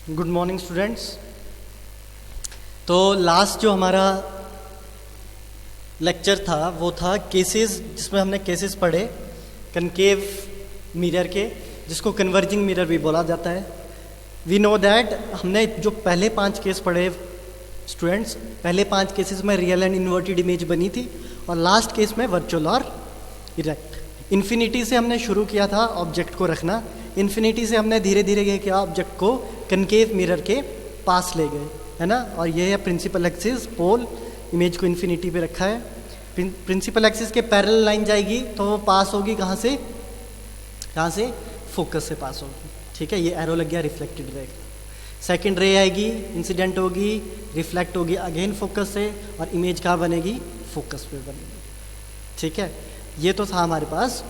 Good morning students. तो last जो हमारा लेक्चर था वो था केसेस, जिसमें हमने केसेस पढ़े कनकेव मिरर के, जिसको कन्वर्जिंग मिरर भी बोला जाता है। वी नो दैट हमने जो पहले 5 केस पढ़े स्टूडेंट्स, पहले 5 केसेस में रियल एंड इन्वर्टेड इमेज बनी थी और लास्ट केस में वर्चुअल और इरेक्ट। इन्फिनिटी से हमने शुरू किया था ऑब्जेक्ट को रखना, इन्फिनिटी से हमने धीरे धीरे ये किया, ऑब्जेक्ट को कनकेव मिरर के पास ले गए, है ना। और ये है प्रिंसिपल एक्सिस, पोल इमेज को इन्फिनिटी पे रखा है। प्रिंसिपल एक्सिस के पैरेलल लाइन जाएगी तो वो पास होगी कहाँ से, फोकस से पास होगी। ठीक है, ये एरो लग गया रिफ्लेक्टेड रे। सेकंड रे आएगी, इंसिडेंट होगी, रिफ्लेक्ट होगी अगेन फोकस से, और इमेज कहाँ बनेगी, फोकस पे बनेगी। ठीक है, ये तो था हमारे पास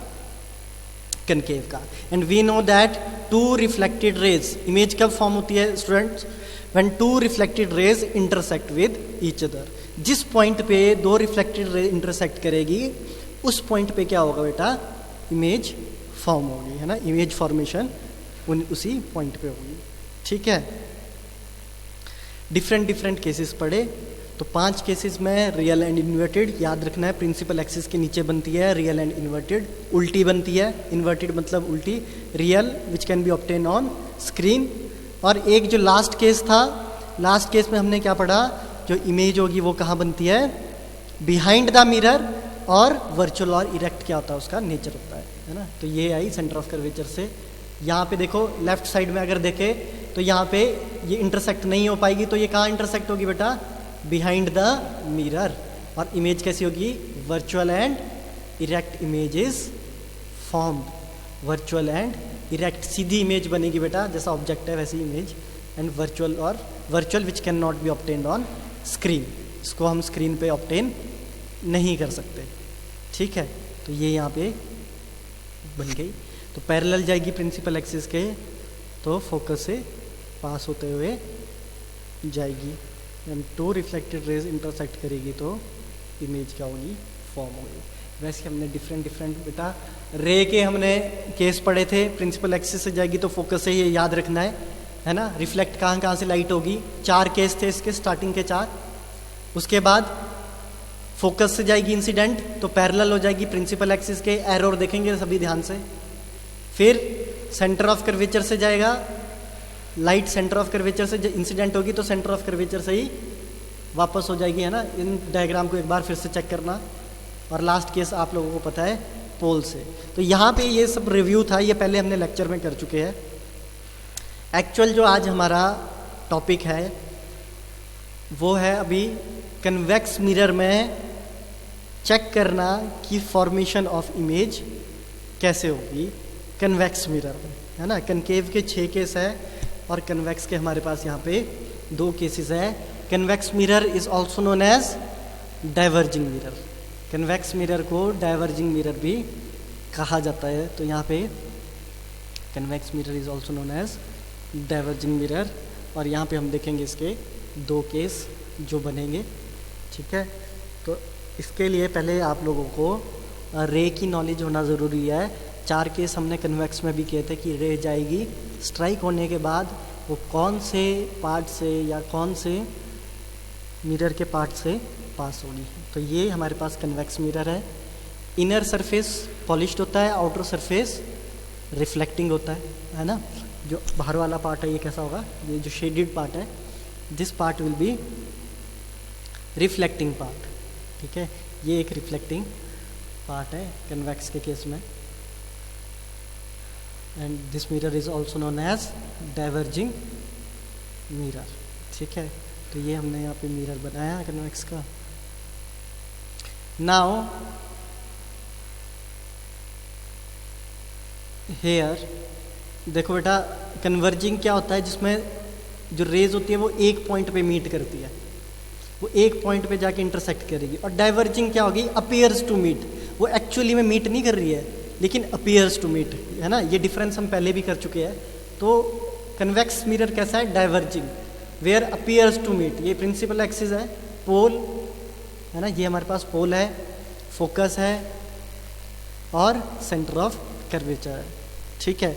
कनकेव का। And we know that 2 reflected rays, image कब फॉर्म होती है students, when 2 reflected rays intersect with each other. जिस पॉइंट पे 2 रिफ्लेक्टेड रे इंटरसेक्ट करेगी उस पॉइंट पे क्या होगा बेटा, इमेज फॉर्म होगी, है ना। इमेज फॉर्मेशन उसी पॉइंट पे होगी। ठीक है, डिफरेंट केसेस पढ़े। तो 5 केसेस में रियल एंड इन्वर्टेड याद रखना है। प्रिंसिपल एक्सिस के नीचे बनती है रियल एंड इन्वर्टेड, उल्टी बनती है, इन्वर्टेड मतलब उल्टी, real which can be obtain on screen. और एक जो लास्ट केस था, लास्ट केस में हमने क्या पढ़ा, जो इमेज होगी वो कहाँ बनती है, बिहाइंड द मिरर, और वर्चुअल और इरेक्ट क्या होता है, उसका नेचर होता है ना। तो ये आई सेंटर ऑफ कर्वेचर से। यहाँ पे देखो लेफ्ट साइड में अगर देखे तो यहाँ पे ये इंटरसेक्ट नहीं हो पाएगी, तो ये कहाँ इंटरसेक्ट होगी बेटा, बिहाइंड द मिरर। और इमेज कैसी होगी, virtual and erect image is formed. Virtual and erect Sidhi image बनेगी बेटा, जैसा ऑब्जेक्ट है वैसी इमेज। एंड वर्चुअल और virtual which can not be obtained on screen, इसको हम स्क्रीन पे ऑब्टेन नहीं कर सकते। ठीक है, तो ये यहाँ पे बन गई। तो पैरेलल जाएगी प्रिंसिपल एक्सिस के, तो फोकस से पास होते हुए जाएगी। एंड 2 रिफ्लेक्टेड रेज इंटरसेक्ट करेगी तो इमेज क्या होगी, फॉर्म होगी। वैसे हमने डिफरेंट बेटा रे के हमने केस पढ़े थे। प्रिंसिपल एक्सिस से जाएगी तो फोकस से, ये याद रखना है ना। रिफ्लेक्ट कहाँ से लाइट होगी, 4 केस थे इसके, स्टार्टिंग के 4। उसके बाद फोकस से जाएगी इंसिडेंट, तो पैरेलल हो जाएगी प्रिंसिपल एक्सिस के, एरोर देखेंगे सभी ध्यान से। फिर सेंटर ऑफ कर्वेचर से जाएगा लाइट, सेंटर ऑफ कर्वेचर से इंसिडेंट होगी तो सेंटर ऑफ कर्वेचर से ही वापस हो जाएगी, है ना। इन डायग्राम को एक बार फिर से चेक करना। और लास्ट केस आप लोगों को पता है पोल से। तो यहाँ पे ये सब रिव्यू था, ये पहले हमने लेक्चर में कर चुके हैं। एक्चुअल जो आज हमारा टॉपिक है वो है अभी कन्वेक्स मिरर में चेक करना कि फॉर्मेशन ऑफ इमेज कैसे होगी कन्वेक्स मिरर में, है ना। कनकेव के 6 केस है और कन्वेक्स के हमारे पास यहाँ पे 2 केसेस है। Convex mirror is also known as diverging mirror. Convex mirror को डाइवर्जिंग मिरर भी कहा जाता है। तो यहाँ पे convex mirror is also known as diverging mirror. और यहाँ पे हम देखेंगे इसके 2 केस जो बनेंगे। ठीक है, तो इसके लिए पहले आप लोगों को रे की नॉलेज होना ज़रूरी है। 4 केस हमने कन्वेक्स में भी किए थे कि रे जाएगी, स्ट्राइक होने के बाद वो कौन से पार्ट से या कौन से मिरर के पार्ट से पास होगी। तो ये हमारे पास कन्वेक्स मिरर है। इनर सरफेस पॉलिश्ड होता है, आउटर सरफेस रिफ्लेक्टिंग होता है ना। जो बाहर वाला पार्ट है ये कैसा होगा, ये जो शेडेड पार्ट है, this part will be reflecting part. ठीक है, ये एक रिफ्लेक्टिंग पार्ट है कन्वेक्स के केस में। And this mirror is also known as diverging mirror. ठीक है, तो ये हमने यहाँ पे मिरर बनाया कन्वेक्स का। नाउ हेयर देखो बेटा, कन्वर्जिंग क्या होता है, जिसमें जो रेज होती है वो एक पॉइंट पे मीट करती है, वो एक पॉइंट पे जाके इंटरसेक्ट करेगी। और डाइवर्जिंग क्या होगी, अपीयर्स टू मीट, वो एक्चुअली में मीट नहीं कर रही है लेकिन अपीयर्स टू मीट, है ना। ये डिफरेंस हम पहले भी कर चुके हैं। तो कन्वेक्स मिरर कैसा है, diverging, where appears to meet. ये प्रिंसिपल एक्सिस है, पोल है ना, ये हमारे पास पोल है, फोकस है और सेंटर ऑफ कर्वेचर है। ठीक है,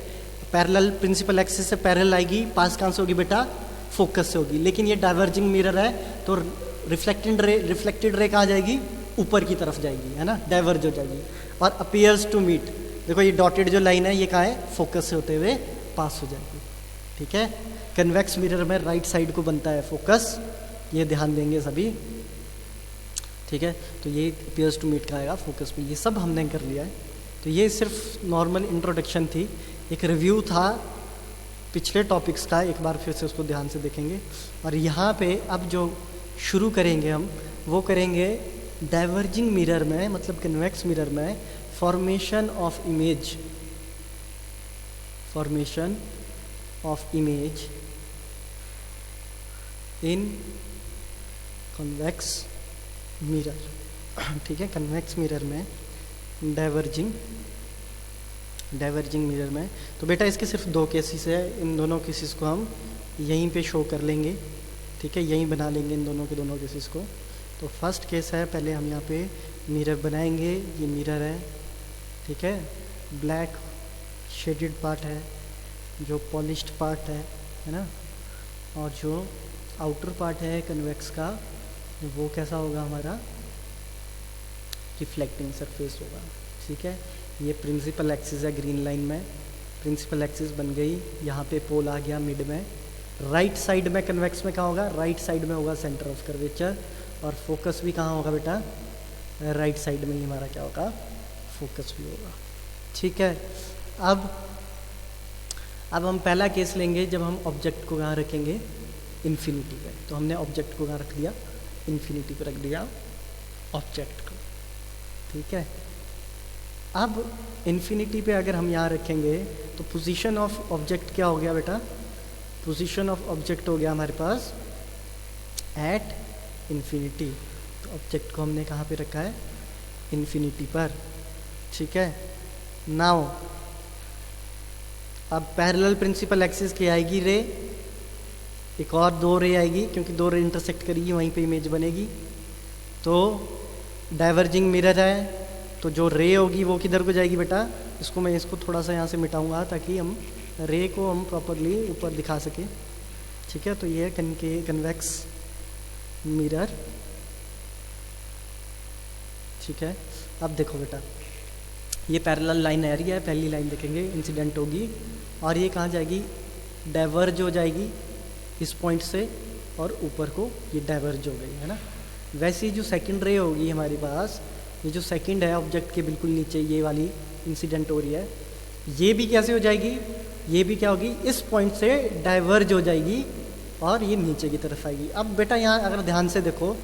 पैरेलल प्रिंसिपल एक्सिस से पैरेलल आएगी, पास कहाँ से होगी बेटा, फोकस से होगी। लेकिन ये डाइवर्जिंग मिरर है तो रिफ्लेक्टेड रे कहाँ जाएगी, ऊपर की तरफ जाएगी, है ना, डाइवर्ज हो जाएगी। और अपीयर्स टू मीट, देखो ये डॉटेड जो लाइन है ये कहाँ है, फोकस से होते हुए पास हो जाएगी। ठीक है, कन्वेक्स मिरर में राइट साइड को बनता है फोकस, ये ध्यान देंगे सभी। ठीक है, तो ये अपीयर्स टू मीट का आएगा फोकस पे, ये सब हमने कर लिया है। तो ये सिर्फ नॉर्मल इंट्रोडक्शन थी, एक रिव्यू था पिछले टॉपिक्स का, एक बार फिर से उसको ध्यान से देखेंगे। और यहाँ पे अब जो शुरू करेंगे हम वो करेंगे डाइवर्जिंग मिरर में, मतलब कन्वेक्स मिरर में formation of image, formation of image in convex mirror. ठीक है, कन्वेक्स मिरर में डाइवर्जिंग मिरर में। तो बेटा इसके सिर्फ 2 केसेस है, इन दोनों केसेस को हम यहीं पे शो कर लेंगे। ठीक है, यहीं बना लेंगे इन दोनों के दोनों केसेस को। तो फर्स्ट केस है, पहले हम यहाँ पे मिरर बनाएंगे, ये मिरर है। ठीक है, ब्लैक शेडेड पार्ट है, जो पॉलिश्ड पार्ट है ना, और जो आउटर पार्ट है कन्वेक्स का वो कैसा होगा हमारा, रिफ्लेक्टिंग सरफेस होगा। ठीक है, ये प्रिंसिपल एक्सिस है ग्रीन लाइन में, प्रिंसिपल एक्सिस बन गई, यहाँ पे पोल आ गया मिड में। राइट साइड में कन्वेक्स में कहाँ होगा, राइट साइड में होगा सेंटर ऑफ कर्वेचर, और फोकस भी कहाँ होगा बेटा, राइट साइड में ही हमारा क्या होगा, फोकस भी होगा। ठीक है, अब हम पहला केस लेंगे जब हम ऑब्जेक्ट को कहाँ रखेंगे, इन्फिनिटी पे। तो हमने ऑब्जेक्ट को कहाँ रख दिया, इन्फिनिटी पे रख दिया ऑब्जेक्ट को। ठीक है, अब इन्फिनिटी पे अगर हम यहाँ रखेंगे तो पोजीशन ऑफ ऑब्जेक्ट क्या हो गया बेटा, पोजीशन ऑफ ऑब्जेक्ट हो गया हमारे पास एट इन्फिनिटी। तो ऑब्जेक्ट को हमने कहाँ पे रखा है, इन्फिनिटी पर। ठीक है, नाउ अब पैरेलल प्रिंसिपल एक्सिस की आएगी रे, एक और 2 रे आएगी, क्योंकि 2 रे इंटरसेक्ट करेगी वहीं पे इमेज बनेगी। तो डाइवर्जिंग मिरर है तो जो रे होगी वो किधर को जाएगी बेटा, मैं इसको थोड़ा सा यहाँ से मिटाऊंगा ताकि हम रे को हम प्रॉपरली ऊपर दिखा सके। ठीक है, तो ये है कन्वेक्स मिरर। ठीक है, अब देखो बेटा ये पैरेलल लाइन आ रही है, पहली लाइन देखेंगे इंसिडेंट होगी और ये कहाँ जाएगी, डाइवर्ज हो जाएगी इस पॉइंट से और ऊपर को ये डाइवर्ज हो गई, है ना। वैसे जो सेकंड रे होगी हमारे पास, ये जो सेकंड है ऑब्जेक्ट के बिल्कुल नीचे ये वाली इंसिडेंट हो रही है, ये भी कैसे हो जाएगी, ये भी क्या होगी, इस पॉइंट से डाइवर्ज हो जाएगी और ये नीचे की तरफ आएगी। अब बेटा यहाँ अगर ध्यान से देखो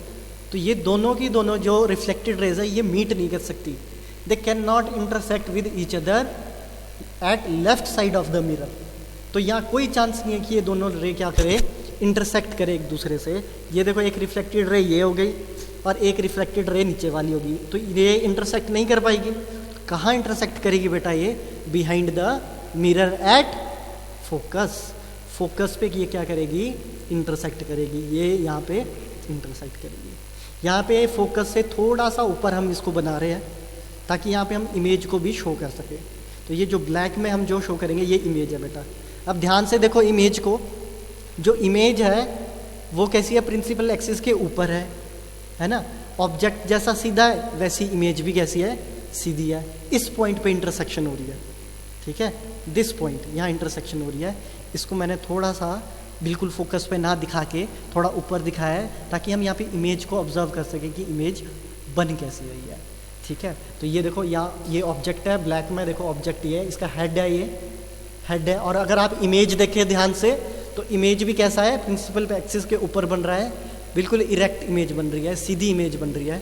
तो ये दोनों की दोनों जो रिफ्लेक्टेड रेज है ये मीट नहीं कर सकती, they can not intersect with each other at left side of the mirror. तो यहाँ कोई चांस नहीं है कि ये दोनों रे क्या करे, इंटरसेक्ट करे एक दूसरे से। ये देखो एक रिफ्लेक्टेड रे ये हो गई और एक रिफ्लेक्टेड रे नीचे वाली होगी, तो ये इंटरसेक्ट नहीं कर पाएगी। कहाँ इंटरसेक्ट करेगी बेटा, ये behind the mirror at focus. Focus पे ये क्या करेगी, इंटरसेक्ट करेगी, ये यहाँ पे इंटरसेक्ट करेगी। यहाँ पे फोकस से थोड़ा सा ऊपर हम इसको बना रहे हैं ताकि यहाँ पे हम इमेज को भी शो कर सके। तो ये जो ब्लैक में हम जो शो करेंगे ये इमेज है बेटा। अब ध्यान से देखो इमेज को, जो इमेज है वो कैसी है, प्रिंसिपल एक्सिस के ऊपर है ना। ऑब्जेक्ट जैसा सीधा है वैसी इमेज भी कैसी है, सीधी है। इस पॉइंट पे इंटरसेक्शन हो रही है, ठीक है, दिस पॉइंट यहाँ इंटरसेक्शन हो रही है। इसको मैंने थोड़ा सा बिल्कुल फोकस पे ना दिखा के थोड़ा ऊपर दिखाया है ताकि हम यहाँ पे इमेज को ऑब्जर्व कर सकें कि इमेज बन कैसी रही है। ठीक है, तो ये देखो यहाँ ये ऑब्जेक्ट है ब्लैक में, देखो ऑब्जेक्ट ये है, इसका हेड है, ये हेड है। और अगर आप इमेज देखें ध्यान से तो इमेज भी कैसा है, प्रिंसिपल एक्सिस के ऊपर बन रहा है, बिल्कुल इरेक्ट इमेज बन रही है, सीधी इमेज बन रही है।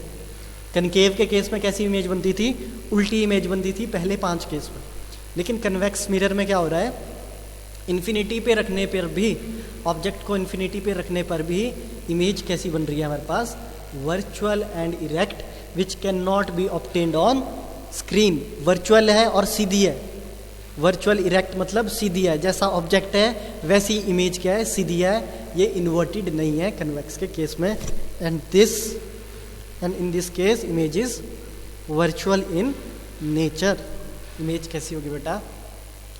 कनकेव के केस में कैसी इमेज बनती थी, उल्टी इमेज बनती थी पहले 5 केस में। लेकिन कन्वेक्स मिरर में क्या हो रहा है, इन्फिनिटी पे रखने पर भी, ऑब्जेक्ट को इन्फिनिटी पे रखने पर भी इमेज कैसी बन रही है हमारे पास, virtual and erect which can not be obtained on screen. Virtual है और सीधी है, वर्चुअल इरेक्ट मतलब सीधी है, जैसा ऑब्जेक्ट है वैसी इमेज क्या है, सीधी है, ये इन्वर्टेड नहीं है कन्वेक्स के केस में। And in this case image is virtual in nature. Image कैसी होगी बेटा,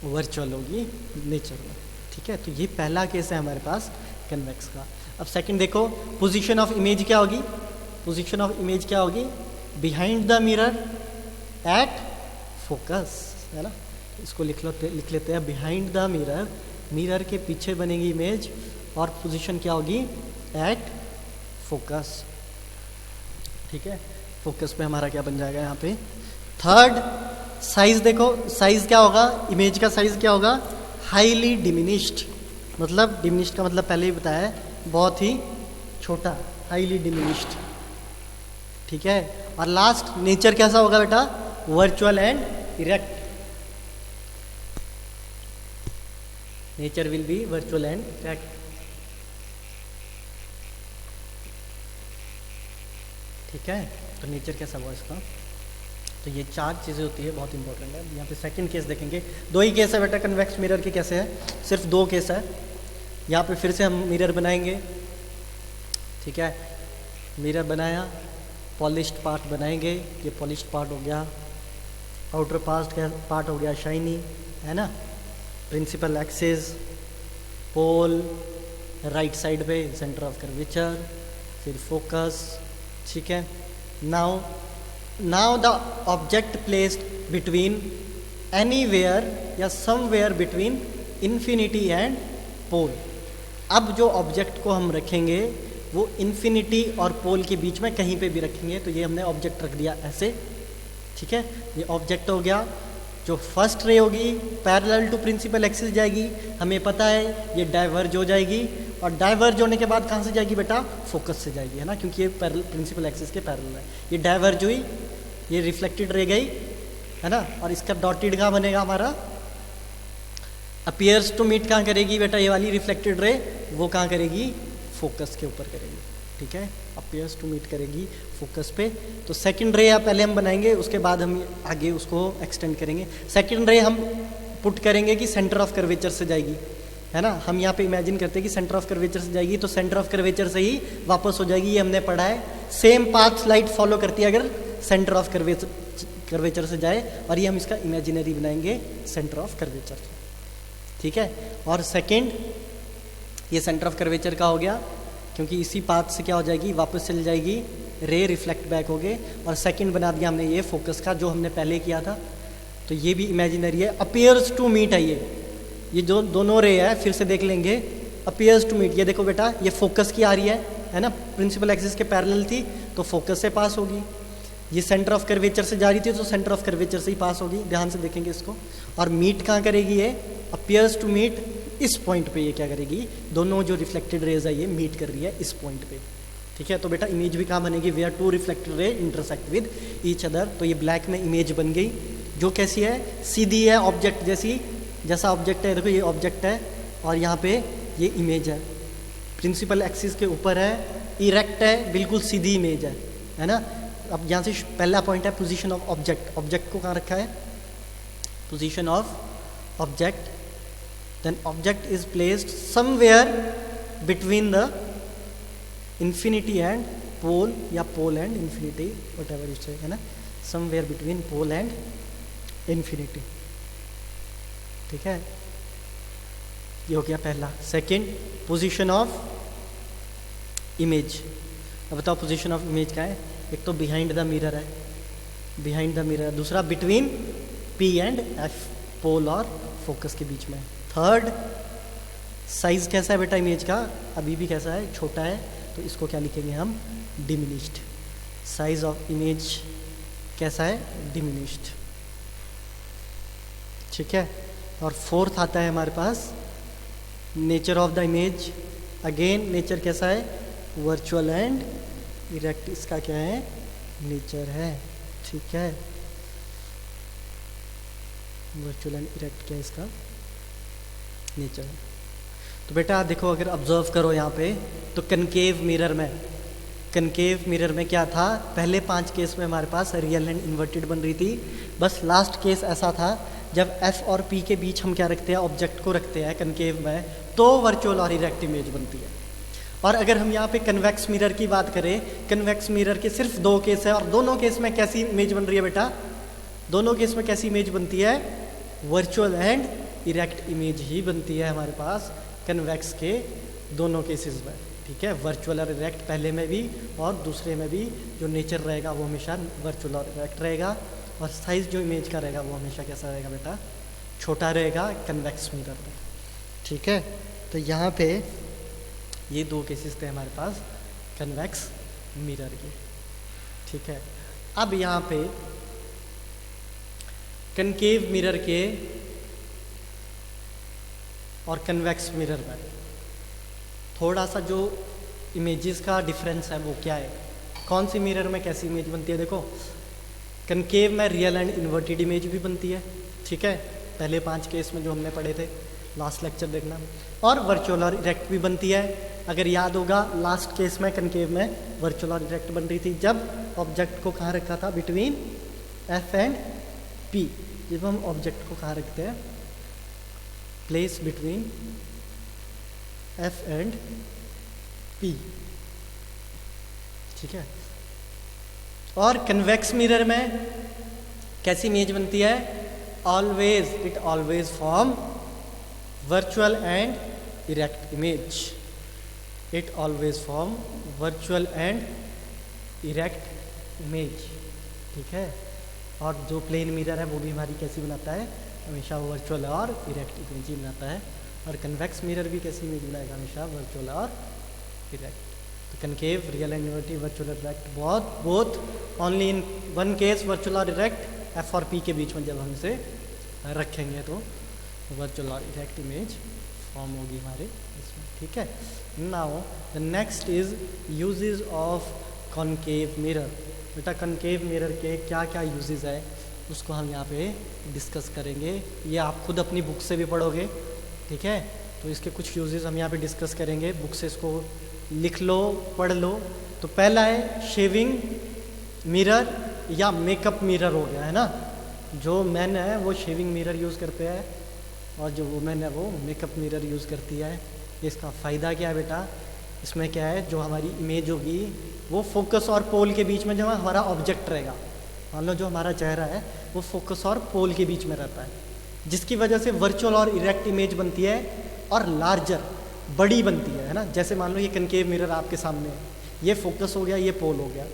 वर्चुअल होगी नेचर में। ठीक है, तो ये पहला केस है हमारे पास कन्वेक्स का। अब सेकंड देखो, पोजीशन ऑफ इमेज क्या होगी? पोजीशन ऑफ इमेज क्या होगी? Behind the mirror at focus, है ना। इसको लिख लेते हैं, बिहाइंड द मिरर, मिरर के पीछे बनेगी इमेज और पोजीशन क्या होगी? At focus. ठीक है, फोकस पे हमारा क्या बन जाएगा यहाँ पे? थर्ड, साइज देखो, साइज क्या होगा? इमेज का साइज क्या होगा? हाईली डिमिनिश्ड, मतलब डिमिनिश्ड का मतलब पहले ही बताया है, बहुत ही छोटा, हाईली डिमिनिश्ड। ठीक है, और लास्ट नेचर कैसा होगा बेटा? Virtual and erect. Nature will be virtual and erect. ठीक है, तो नेचर कैसा हुआ इसका? तो ये 4 चीज़ें होती है, बहुत इंपॉर्टेंट है। यहाँ पे सेकंड केस देखेंगे, 2 ही केस है बेटा कन्वेक्स मिरर के। कैसे है? सिर्फ 2 केस है। यहाँ पे फिर से हम मिरर बनाएंगे। ठीक है, मिरर बनाया, पॉलिश्ड पार्ट बनाएंगे। ये पॉलिश्ड पार्ट हो गया, आउटर पार्ट हो गया शाइनी, है ना। प्रिंसिपल एक्सिस, पोल, राइट साइड पे सेंटर ऑफ कर्वेचर, फिर फोकस। ठीक है, now the object placed between anywhere या somewhere between infinity and pole. अब जो ऑब्जेक्ट को हम रखेंगे वो इन्फिनिटी और पोल के बीच में कहीं पे भी रखेंगे। तो ये हमने ऑब्जेक्ट रख दिया ऐसे। ठीक है, ये ऑब्जेक्ट हो गया। जो फर्स्ट रे होगी पैरेलल टू प्रिंसिपल एक्सिस जाएगी, हमें पता है ये डाइवर्ज हो जाएगी, और डाइवर्ज होने के बाद कहाँ से जाएगी बेटा? फोकस से जाएगी, है ना, क्योंकि ये प्रिंसिपल एक्सिस के पैरेलल है। ये डाइवर्ज हुई, ये रिफ्लेक्टेड रह गई, है ना, और इसका डॉटेड कहाँ बनेगा हमारा? अपीयर्स टू मीट कहाँ करेगी बेटा? ये वाली रिफ्लेक्टेड रे वो कहाँ करेगी? फोकस के ऊपर करेगी। ठीक है, अपीयर्स टू मीट करेगी फोकस पे। तो सेकंड रे पहले हम बनाएंगे, उसके बाद हम आगे उसको एक्सटेंड करेंगे। सेकंड रे हम पुट करेंगे कि सेंटर ऑफ कर्वेचर से जाएगी, है ना। हम यहाँ पे इमेजिन करते हैं कि सेंटर ऑफ कर्वेचर से जाएगी, तो सेंटर ऑफ कर्वेचर से ही वापस हो जाएगी। ये हमने पढ़ा है, सेम पाथ स्लाइड फॉलो करती है अगर सेंटर ऑफ कर्वेचर से जाए, और ये हम इसका इमेजिनरी बनाएंगे सेंटर ऑफ कर्वेचर। ठीक है, और सेकेंड, ये सेंटर ऑफ कर्वेचर का हो गया, क्योंकि इसी पाथ से क्या हो जाएगी? वापस चली जाएगी, रे रिफ्लेक्ट बैक हो गए। और सेकंड बना दिया हमने ये फोकस का, जो हमने पहले किया था। तो ये भी इमेजिनरी है। अपीयर्स टू मीट है ये जो दोनों रे है, फिर से देख लेंगे। अपीयर्स टू मीट, ये देखो बेटा, ये फोकस की आ रही है ना, प्रिंसिपल एक्सिस के पैरेलल थी तो फोकस से पास होगी। ये सेंटर ऑफ कर्वेचर से जा रही थी तो सेंटर ऑफ कर्वेचर से ही पास होगी। ध्यान से देखेंगे इसको। और मीट कहाँ करेगी? ये अपीयर्स टू मीट, इस पॉइंट पे ये क्या करेगी? दोनों जो रिफ्लेक्टेड रेज है ये मीट कर रही है इस पॉइंट पे। ठीक है, तो बेटा इमेज भी कहाँ बनेगी? Where two reflected ray intersect with each other. तो ये ब्लैक में इमेज बन गई, जो कैसी है? सीधी है, ऑब्जेक्ट जैसी, जैसा ऑब्जेक्ट है। देखो ये ऑब्जेक्ट है और यहाँ पे ये इमेज है, प्रिंसिपल एक्सिस के ऊपर है, इरेक्ट है, बिल्कुल सीधी इमेज है ना। अब यहाँ से पहला पॉइंट है पोजीशन ऑफ ऑब्जेक्ट। ऑब्जेक्ट को कहाँ रखा है? Position of object. Then object is placed somewhere between the infinity and pole, या pole and infinity, whatever you say, है ना, somewhere between pole and infinity. ठीक है, ये हो गया पहला। Second, position of image. अब बताओ पोजीशन ऑफ इमेज क्या है? एक तो बिहाइंड द मिरर है, बिहाइंड द मिरर। दूसरा between P and F, pole और फोकस के बीच में। थर्ड, साइज कैसा है बेटा इमेज का? अभी भी कैसा है? छोटा है, तो इसको क्या लिखेंगे हम? डिमिनिश्ड। साइज ऑफ इमेज कैसा है? डिमिनिश्ड। ठीक है, और फोर्थ आता है हमारे पास nature of the image. Again nature कैसा है? वर्चुअल एंड इरेक्ट, इसका क्या है? नेचर है। ठीक है, वर्चुअल एंड इरेक्ट क्या है इसका? नेचर है। तो बेटा देखो, अगर ऑब्जर्व करो यहाँ पे, तो कनकेव मिरर में क्या था? पहले 5 केस में हमारे पास रियल एंड इन्वर्टेड बन रही थी। बस लास्ट केस ऐसा था जब एफ और पी के बीच हम क्या रखते हैं? ऑब्जेक्ट को रखते हैं कनकेव में, तो वर्चुअल और इरेक्ट इमेज बनती है। और अगर हम यहाँ पे कन्वेक्स मिरर की बात करें, कन्वेक्स मिरर के सिर्फ 2 केस है, और दोनों केस में कैसी इमेज बन रही है बेटा? दोनों केस में कैसी इमेज बनती है? वर्चुअल एंड इरेक्ट इमेज ही बनती है हमारे पास कन्वेक्स के दोनों केसेस में, ठीक है। वर्चुअल और इरेक्ट पहले में भी और दूसरे में भी जो नेचर रहेगा वो हमेशा वर्चुअल और इरेक्ट रहेगा, और साइज जो इमेज का रहेगा वो हमेशा कैसा रहेगा बेटा, छोटा रहेगा कन्वेक्स मिरर में, ठीक है। तो यहाँ पे ये दो केसेस थे हमारे पास कन्वेक्स मिरर के, ठीक है। अब यहाँ पे कनकेव मिरर के और कन्वेक्स मिरर में थोड़ा सा जो इमेजेस का डिफरेंस है वो क्या है, कौन सी मिरर में कैसी इमेज बनती है। देखो कनकेव में रियल एंड इन्वर्टेड इमेज भी बनती है, ठीक है, पहले 5 केस में जो हमने पढ़े थे, लास्ट लेक्चर देखना, और वर्चुअल और इरेक्ट भी बनती है। अगर याद होगा लास्ट केस में कनकेव में वर्चुअल और इरेक्ट बन रही थी जब ऑब्जेक्ट को कहाँ रखा था, बिटवीन एफ एंड पी। जब हम ऑब्जेक्ट को कहाँ रखते हैं, place between F and P, ठीक है। और कन्वेक्स मिरर में कैसी इमेज बनती है, always it always form virtual and erect image, it always form virtual and erect image, ठीक है। और जो प्लेन मिरर है वो भी हमारी कैसी बनाता है, हमेशा वर्चुअल और इरेक्ट इमेज ही बनाता है। और कन्वेक्स मिरर भी कैसी इमेज बनाएगा, हमेशा वर्चुअल और इरेक्ट। तो concave real and inverted virtual और erect both only in one case virtual और इरेक्ट, एफ और पी के बीच में जब हम इसे रखेंगे तो वर्चुअल और इरेक्ट इमेज फॉर्म होगी हमारे इसमें, ठीक है। Now the next is uses of concave mirror. बेटा कॉनकेव मिरर के क्या क्या यूजेस है उसको हम यहाँ पे डिस्कस करेंगे, ये आप खुद अपनी बुक से भी पढ़ोगे, ठीक है। तो इसके कुछ यूजेस हम यहाँ पे डिस्कस करेंगे, बुक से इसको लिख लो, पढ़ लो। तो पहला है शेविंग मिरर या मेकअप मिरर हो गया, है ना। जो मैन है वो शेविंग मिरर यूज़ करते हैं और जो वुमेन है वो मेकअप मिरर यूज़ करती है। इसका फ़ायदा क्या है बेटा, इसमें क्या है, जो हमारी इमेज होगी वो फोकस और पोल के बीच में जो हमारा ऑब्जेक्ट रहेगा, मान लो जो हमारा चेहरा है वो फोकस और पोल के बीच में रहता है, जिसकी वजह से वर्चुअल और इरेक्ट इमेज बनती है और लार्जर बड़ी बनती है ना। जैसे मान लो ये कनकेव मिरर आपके सामने है, ये फोकस हो गया, ये पोल हो गया।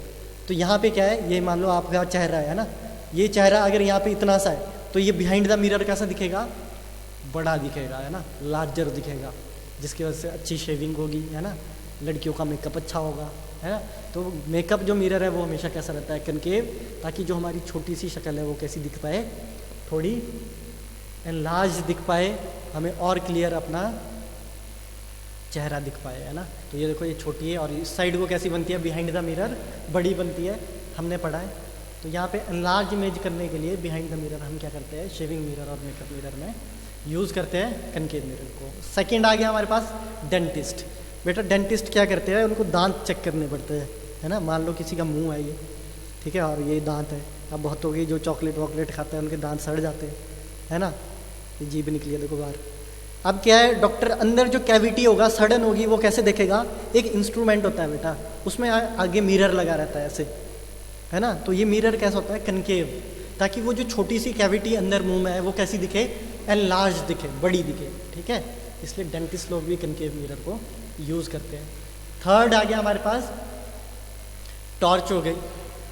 तो यहाँ पे क्या है, ये मान लो आपका चेहरा है ना, ये चेहरा अगर यहाँ पे इतना सा है तो ये बिहाइंड द मिरर कैसा दिखेगा, बड़ा दिखेगा, है ना, लार्जर दिखेगा, जिसकी वजह से अच्छी शेविंग होगी, है ना, लड़कियों का मेकअप अच्छा होगा, है ना। तो मेकअप जो मिरर है वो हमेशा कैसा रहता है, कनकेव, ताकि जो हमारी छोटी सी शक्ल है वो कैसी दिख पाए, थोड़ी एनलार्ज दिख पाए, हमें और क्लियर अपना चेहरा दिख पाए, है ना। तो ये देखो ये छोटी है और इस साइड को कैसी बनती है, बिहाइंड द मिरर बड़ी बनती है, हमने पढ़ा है। तो यहाँ पे एनलार्ज इमेज करने के लिए बिहाइंड द मिरर हम क्या करते हैं, शेविंग मिरर और मेकअप मिरर में यूज़ करते हैं कनकेव मिरर को। सेकंड आ गया हमारे पास डेंटिस्ट। बेटा डेंटिस्ट क्या करते हैं, उनको दांत चेक करने पड़ते हैं, है ना। मान लो किसी का मुंह है ये, ठीक है, और ये दांत है। अब बहुत हो गई जो चॉकलेट वॉकलेट खाता है उनके दांत सड़ जाते हैं, है ना, ये जीभ निकली है देखो बाहर। अब क्या है, डॉक्टर अंदर जो कैविटी होगा, सड़न होगी, वो कैसे देखेगा, एक इंस्ट्रूमेंट होता है बेटा, उसमें आगे मिरर लगा रहता है ऐसे, है ना। तो ये मिरर कैसा होता है, कनकेव, ताकि वो जो छोटी सी कैविटी अंदर मुंह में है वो कैसी दिखे, एनलार्ज दिखे, बड़ी दिखे, ठीक है। इसलिए डेंटिस्ट लोग भी कनकेव मिरर को यूज़ करते हैं। थर्ड आ गया हमारे पास टॉर्च हो गई,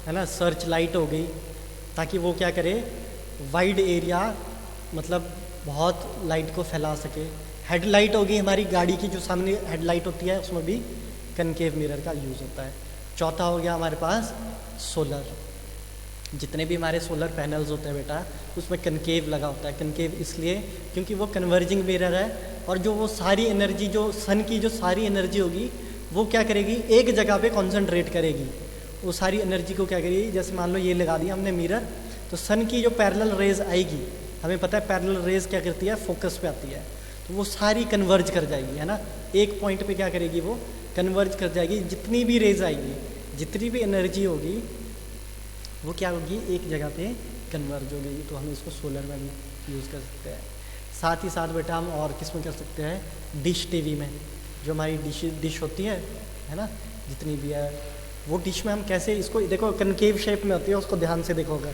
है ना, सर्च लाइट हो गई, ताकि वो क्या करे, वाइड एरिया, मतलब बहुत लाइट को फैला सके। हेडलाइट होगी हमारी गाड़ी की, जो सामने हेडलाइट होती है उसमें भी कनकेव मिरर का यूज़ होता है। चौथा हो गया हमारे पास सोलर। जितने भी हमारे सोलर पैनल्स होते हैं बेटा उसमें कनकेव लगा होता है। कनकेव इसलिए क्योंकि वो कन्वर्जिंग मिरर है, और जो वो सारी एनर्जी, जो सन की जो सारी एनर्जी होगी वो क्या करेगी, एक जगह पे कॉन्सेंट्रेट करेगी। वो सारी एनर्जी को क्या करेगी, जैसे मान लो ये लगा दिया हमने मिरर, तो सन की जो पैरेलल रेज आएगी, हमें पता है पैरेलल रेज क्या करती है, फोकस पे आती है, तो वो सारी कन्वर्ज कर जाएगी, है ना। एक पॉइंट पे क्या करेगी, वो कन्वर्ज कर जाएगी। जितनी भी रेज आएगी, जितनी भी एनर्जी होगी, वो क्या होगी, एक जगह पे कन्वर्ज होगी। तो हम इसको सोलर में भी यूज़ कर सकते हैं। साथ ही साथ बेटा हम और किस में कर सकते हैं, डिश टीवी में, जो हमारी डिश होती है ना, जितनी भी है, वो डिश में हम कैसे इसको, देखो कनकेव शेप में होती है, उसको ध्यान से देखोगे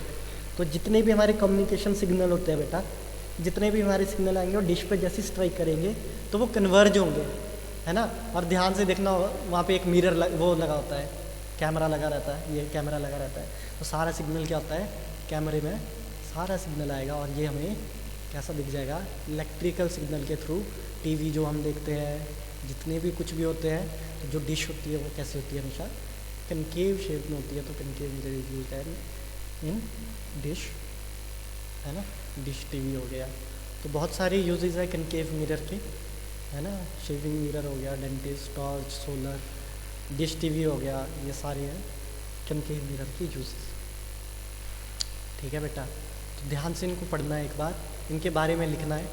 तो जितने भी हमारे कम्युनिकेशन सिग्नल होते हैं बेटा, जितने भी हमारे सिग्नल आएंगे वो डिश पे जैसे स्ट्राइक करेंगे तो वो कन्वर्ज होंगे, है ना। और ध्यान से देखना होगा, वहाँ पे एक मिरर वो लगा होता है, कैमरा लगा रहता है, ये कैमरा लगा रहता है, तो सारा सिग्नल क्या होता है, कैमरे में सारा सिग्नल आएगा और ये हमें कैसा दिख जाएगा, इलेक्ट्रिकल सिग्नल के थ्रू। टीवी जो हम देखते हैं, जितने भी कुछ भी होते हैं, तो जो डिश होती है वो कैसे होती है, हमेशा कनकेव शेप में होती है, तो concave mirror is used in dish, है ना। डिश टीवी हो गया, तो बहुत सारे यूजेस है कनकेव मिरर के, है ना। शेविंग मिरर हो गया, dentist, torch, solar, dish TV हो गया, ये सारे हैं कनकेव मिरर के यूजेस। ठीक है बेटा, तो ध्यान से इनको पढ़ना है, एक बार इनके बारे में लिखना है,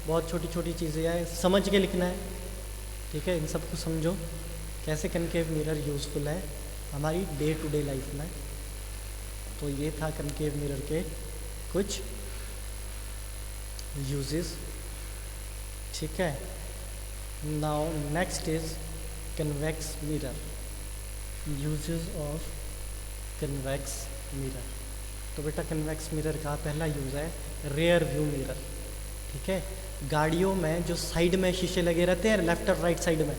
बहुत छोटी छोटी चीज़ें हैं, समझ के लिखना है। ठीक है, इन सबको समझो कैसे कनकेव मिरर यूज़फुल है हमारी डे टू डे लाइफ में। तो ये था कनकेव मिरर के कुछ यूजेस। ठीक है, now next is convex mirror, uses of convex mirror. तो बेटा कन्वेक्स मिरर का पहला यूज़ है रेयर व्यू मिरर। ठीक है, गाड़ियों में जो साइड में शीशे लगे रहते हैं लेफ्ट और राइट साइड में,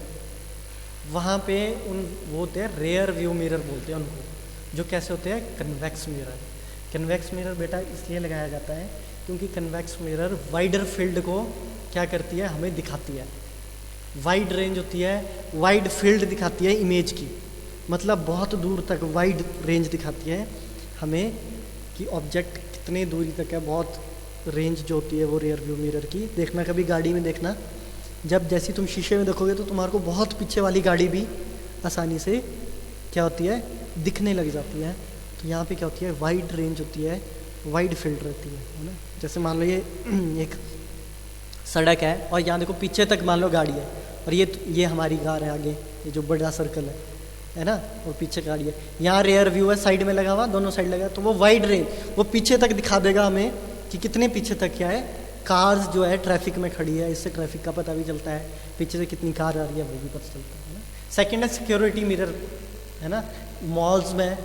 वहाँ पे वो होते हैं रेयर व्यू मिरर बोलते हैं उनको, जो कैसे होते हैं, कन्वेक्स मिरर। कन्वेक्स मिरर बेटा इसलिए लगाया जाता है क्योंकि कन्वेक्स मिरर वाइडर फील्ड को क्या करती है, हमें दिखाती है। वाइड रेंज होती है, वाइड फील्ड दिखाती है इमेज की, मतलब बहुत दूर तक वाइड रेंज दिखाती है हमें कि ऑब्जेक्ट कितने दूरी तक है, बहुत रेंज जो होती है वो रियर व्यू मिरर की। देखना कभी गाड़ी में देखना, जब जैसे तुम शीशे में देखोगे तो तुम्हारे को बहुत पीछे वाली गाड़ी भी आसानी से क्या होती है, दिखने लग जाती है। तो यहाँ पे क्या होती है, वाइड रेंज होती है, वाइड फील्ड रहती है ना। जैसे मान लो ये एक सड़क है और यहाँ देखो पीछे तक मान लो गाड़ी है, और ये हमारी कार है आगे, ये जो बड़ा सर्कल है ना, और पीछे गाड़ी है। यहाँ रेयर व्यू है, साइड में लगा हुआ, दोनों साइड लगा, तो वो वाइड रेंज, वो पीछे तक दिखा देगा हमें कि कितने पीछे तक क्या है, कार्स जो है ट्रैफिक में खड़ी है, इससे ट्रैफिक का पता भी चलता है, पीछे से कितनी कार आ रही है वो भी पता चलता है ना। सेकेंड है सिक्योरिटी मिरर, है ना। मॉल्स में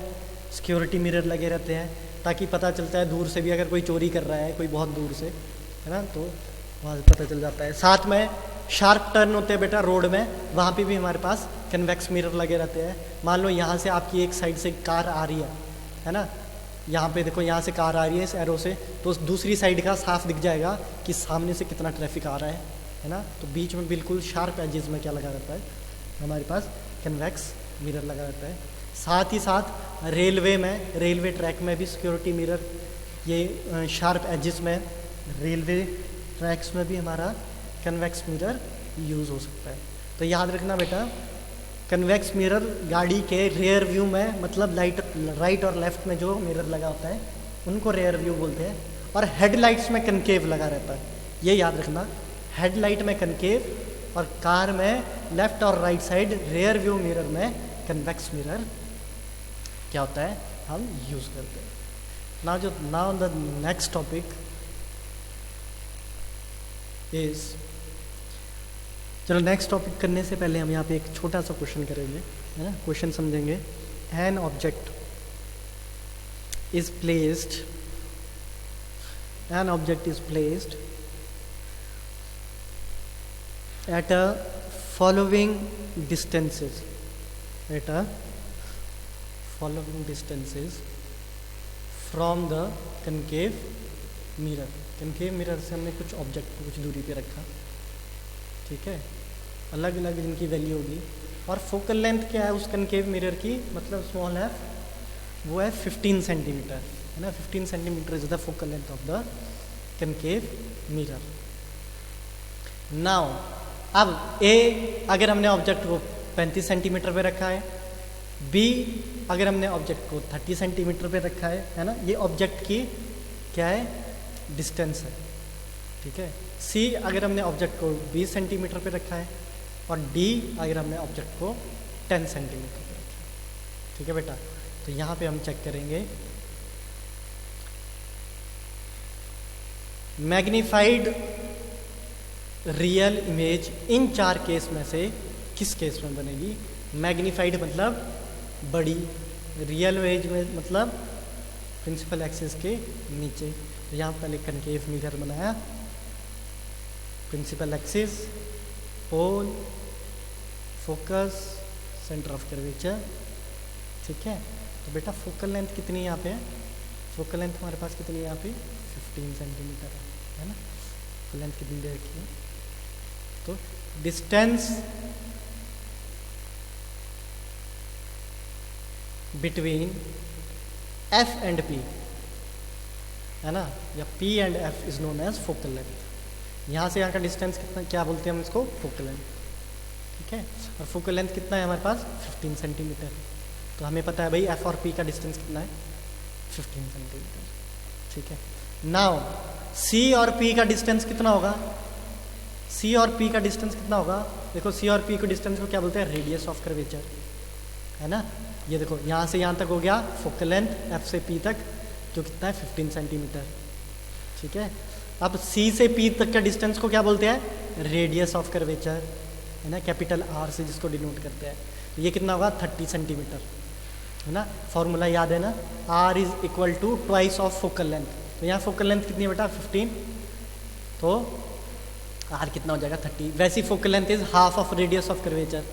सिक्योरिटी मिरर लगे रहते हैं ताकि पता चलता है दूर से भी, अगर कोई चोरी कर रहा है कोई बहुत दूर से, है ना, तो वहाँ से पता चल जाता है। साथ में शार्प टर्न होते हैं बेटा रोड में, वहाँ पे भी हमारे पास कन्वेक्स मिरर लगे रहते हैं। मान लो यहाँ से आपकी एक साइड से कार आ रही है ना, यहाँ पे देखो यहाँ से कार आ रही है इस एरो से, तो दूसरी साइड का साफ दिख जाएगा कि सामने से कितना ट्रैफिक आ रहा है ना। तो बीच में बिल्कुल शार्प एजेस में क्या लगा रहता है, हमारे पास कन्वेक्स मिरर लगा रहता है। साथ ही साथ रेलवे में, रेलवे ट्रैक में भी सिक्योरिटी मिरर, ये शार्प एजेस में रेलवे ट्रैक्स में भी हमारा कन्वेक्स मिरर यूज़ हो सकता है। तो याद रखना बेटा, कन्वेक्स मिरर गाड़ी के रेयर व्यू में, मतलब राइट और लेफ्ट में जो मिरर लगा होता है उनको रेयर व्यू बोलते हैं, और हेडलाइट्स में कनकेव लगा रहता है, ये याद रखना। हेडलाइट में कनकेव और कार में लेफ्ट और right side rear view mirror में कन्वेक्स मिरर क्या होता है, हम यूज़ करते हैं। Now the next topic is, चलो नेक्स्ट टॉपिक करने से पहले हम यहाँ पे एक छोटा सा क्वेश्चन करेंगे, है ना, क्वेश्चन समझेंगे। An object is placed at a following distances from the concave mirror। concave mirror से हमने कुछ ऑब्जेक्ट को कुछ दूरी पे रखा, ठीक है, अलग अलग इनकी वैल्यू होगी, और फोकल लेंथ क्या है उस कनकेव मिरर की, मतलब स्मॉल एफ, वो है 15 सेंटीमीटर, है ना। 15 centimetre is the focal length of the concave mirror. Now अब ए अगर हमने ऑब्जेक्ट को 35 सेंटीमीटर पे रखा है, बी अगर हमने ऑब्जेक्ट को 30 सेंटीमीटर पे रखा है ना, ये ऑब्जेक्ट की क्या है, डिस्टेंस है, ठीक है। सी अगर हमने ऑब्जेक्ट को 20 सेंटीमीटर पे रखा है, और डी अगर हमने ऑब्जेक्ट को 10 सेंटीमीटर पे रखा है, ठीक है बेटा। तो यहाँ पे हम चेक करेंगे magnified real image in 4 case में से किस केस में बनेगी। मैग्नीफाइड मतलब बड़ी, रियल इमेज में मतलब प्रिंसिपल एक्सिस के नीचे। तो यहाँ पहले कनकेव मिरर बनाया, principal axis, pole, focus, centre of curvature. ठीक है, तो बेटा फोकल लेंथ कितनी यहाँ पे है? फोकल लेंथ हमारे पास कितनी है यहाँ पे? 15 सेंटीमीटर है ना। फोकल लेंथ कितनी दे रखी है? तो distance between F and P है ना, या P and F is known as focal length. यहाँ से यहाँ का डिस्टेंस कितना, क्या बोलते हैं हम इसको? Focal length. ठीक है, और फोकल लेंथ कितना है हमारे पास? 15 सेंटीमीटर। तो हमें पता है भाई F और P का डिस्टेंस कितना है? 15 सेंटीमीटर। ठीक है, नाउ C और P का डिस्टेंस कितना होगा? C और P का डिस्टेंस कितना होगा? देखो C और P को डिस्टेंस को क्या बोलते हैं? रेडियस ऑफ कर्वेचर है ना। ये देखो यहाँ से यहाँ तक हो गया फोकल लेंथ, F से P तक जो कितना है? 15 सेंटीमीटर। ठीक है, अब C से P तक का डिस्टेंस को क्या बोलते हैं? रेडियस ऑफ कर्वेचर है ना, कैपिटल R से जिसको डिनोट करते हैं। तो ये कितना होगा? 30 सेंटीमीटर है ना। फॉर्मूला याद है ना, R is equal to twice of focal length. तो यहाँ फोकल लेंथ कितनी है बेटा? 15, तो R कितना हो जाएगा? 30। वैसी focal length is half of radius of curvature.